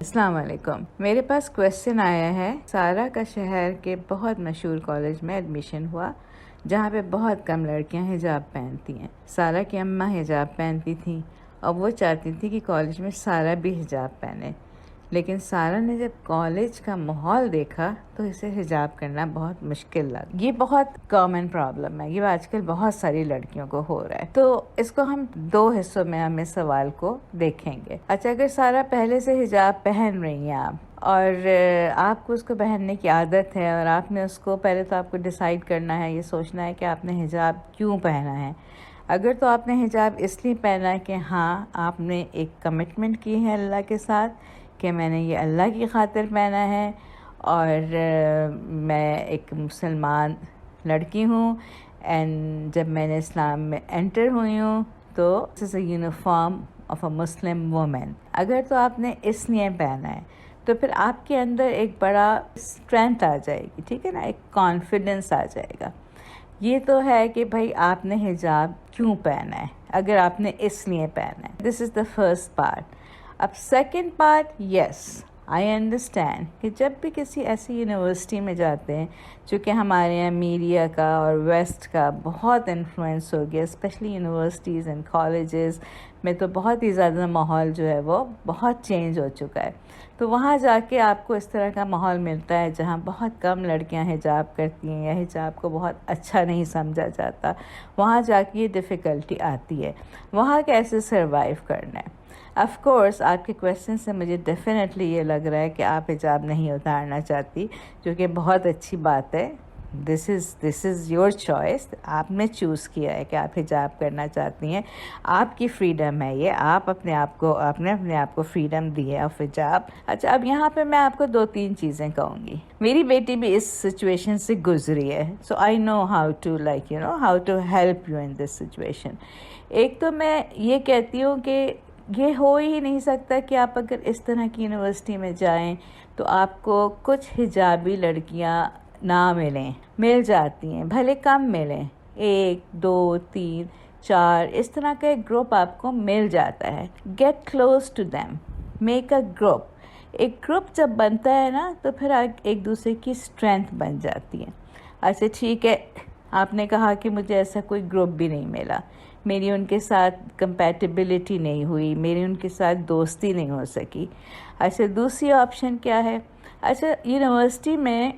السلام علیکم. میرے پاس کویشچن آیا ہے. سارا کا شہر کے بہت مشہور کالج میں ایڈمیشن ہوا جہاں پہ بہت کم لڑکیاں حجاب پہنتی ہیں. سارا کی اماں حجاب پہنتی تھیں اور وہ چاہتی تھی کہ کالج میں سارا بھی حجاب پہنے، لیکن سارا نے جب کالج کا ماحول دیکھا تو اسے حجاب کرنا بہت مشکل لگا. یہ بہت کامن پرابلم ہے، یہ آج کل بہت ساری لڑکیوں کو ہو رہا ہے. تو اس کو ہم دو حصوں میں ہم اس سوال کو دیکھیں گے. اچھا، اگر سارا پہلے سے حجاب پہن رہی ہیں آپ اور آپ کو اس کو پہننے کی عادت ہے اور آپ نے اس کو پہلے تو آپ کو ڈیسائیڈ کرنا ہے، یہ سوچنا ہے کہ آپ نے حجاب کیوں پہنا ہے. اگر تو آپ نے حجاب اس لیے پہنا ہے کہ ہاں آپ نے ایک کمٹمنٹ کی ہے اللہ کے ساتھ کہ میں نے یہ اللہ کی خاطر پہنا ہے اور میں ایک مسلمان لڑکی ہوں، اینڈ جب میں نے اسلام میں انٹر ہوئی ہوں تو this is a uniform of a Muslim woman. اگر تو آپ نے اس لیے پہنا ہے تو پھر آپ کے اندر ایک بڑا اسٹرینتھ آ جائے گی، ٹھیک ہے نا، ایک کانفیڈنس آ جائے گا. یہ تو ہے کہ بھائی آپ نے حجاب کیوں پہنا ہے اگر آپ نے اس لیے پہنا ہے. دس از دا فرسٹ پارٹ. اب second part, yes I understand کہ جب بھی کسی ایسی یونیورسٹی میں جاتے ہیں، چونکہ ہمارے یہاں میڈیا کا اور ویسٹ کا بہت انفلوئنس ہو گیا، اسپیشلی یونیورسٹیز اینڈ کالجز میں تو بہت ہی زیادہ ماحول جو ہے وہ بہت چینج ہو چکا ہے. تو وہاں جا کے آپ کو اس طرح کا ماحول ملتا ہے جہاں بہت کم لڑکیاں حجاب کرتی ہیں یا حجاب کو بہت اچھا نہیں سمجھا جاتا. وہاں جا کے یہ ڈیفیکلٹی آتی ہے. وہاں کیسے سروائیو کرنا ہے؟ آف کورس آپ کے کویشچن سے مجھے ڈیفینیٹلی یہ لگ رہا ہے کہ آپ حجاب نہیں اتارنا چاہتی، جو کہ بہت اچھی بات ہے. دس از یور چوائس. آپ نے چوز کیا ہے کہ آپ حجاب کرنا چاہتی ہیں، آپ کی فریڈم ہے یہ. آپ نے اپنے آپ کو فریڈم دی ہے آف حجاب. اچھا، اب یہاں پہ میں آپ کو دو تین چیزیں کہوں گی. میری بیٹی بھی اس سچویشن سے گزری ہے، so I know how to help you in this situation. ایک تو میں یہ کہتی ہوں کہ یہ ہو ہی نہیں سکتا کہ آپ اگر اس طرح کی یونیورسٹی میں جائیں تو آپ کو کچھ حجابی لڑکیاں نہ مل جاتی ہیں، بھلے کم ملیں، 1 2 3 4 اس طرح کا ایک گروپ آپ کو مل جاتا ہے. Get close to them, make a group. ایک گروپ جب بنتا ہے نا تو پھر ایک دوسرے کی اسٹرینتھ بن جاتی ہے. اچھا ٹھیک ہے، آپ نے کہا کہ مجھے ایسا کوئی گروپ بھی نہیں ملا، میری ان کے ساتھ کمپیٹیبلٹی نہیں ہوئی، میری ان کے ساتھ دوستی نہیں ہو سکی. اچھا، دوسری آپشن کیا ہے؟ اچھا، یونیورسٹی میں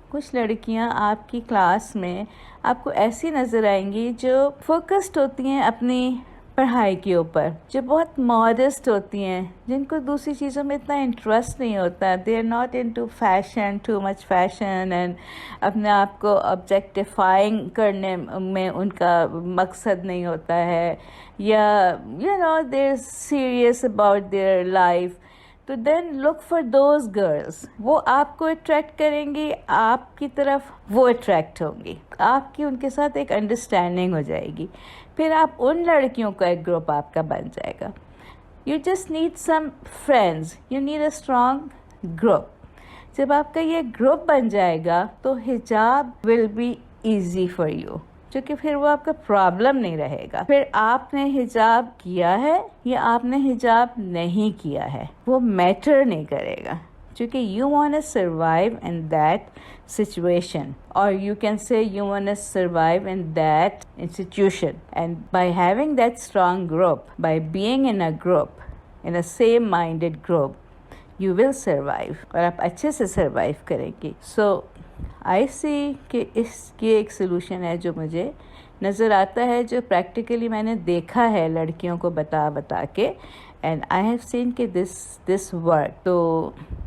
کچھ لڑکیاں آپ کی کلاس میں آپ کو ایسی نظر آئیں گی جو فوکسڈ ہوتی ہیں اپنی پڑھائی کے اوپر، جو بہت ماڈسٹ ہوتی ہیں، جن کو دوسری چیزوں میں اتنا انٹرسٹ نہیں ہوتا. They are not into fashion, too much fashion, and اپنے آپ کو آبجیکٹیفائنگ کرنے میں ان کا مقصد نہیں ہوتا ہے، یا they are serious about their life. تو then look for those girls. وہ آپ کو اٹریکٹ کریں گی، آپ کی طرف وہ اٹریکٹ ہوں گی، آپ کی ان کے ساتھ ایک انڈرسٹینڈنگ ہو جائے گی. پھر آپ ان لڑکیوں کا ایک گروپ آپ کا بن جائے گا. You just need some friends, you need a strong group. جب آپ کا یہ گروپ بن جائے گا تو حجاب will be easy for you, کیونکہ پھر وہ آپ کا پرابلم نہیں رہے گا. پھر آپ نے حجاب کیا ہے یا آپ نے حجاب نہیں کیا ہے وہ میٹر نہیں کرے گا، کیونکہ you want to survive in that situation, or you can say you want to survive in that institution. And by having that strong group, by being in a group, in a same minded group, you will survive, اور آپ اچھے سے survive کریں گی. سو آئی سی کہ اس کی ایک solution ہے جو مجھے نظر آتا ہے، جو پریکٹیکلی میں نے دیکھا ہے لڑکیوں کو بتا کے، اینڈ آئی ہیو سین کہ دس ورک. تو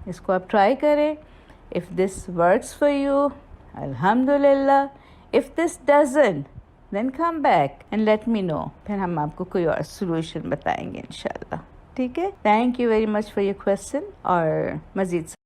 اس کو آپ ٹرائی کریں. If this works for you, alhamdulillah. If this doesn't, then come back and let me know. پھر ہم آپ کو کوئی اور solution بتائیں گے انشاءاللہ. ٹھیک ہے؟ Thank you very much for your question. اور مزید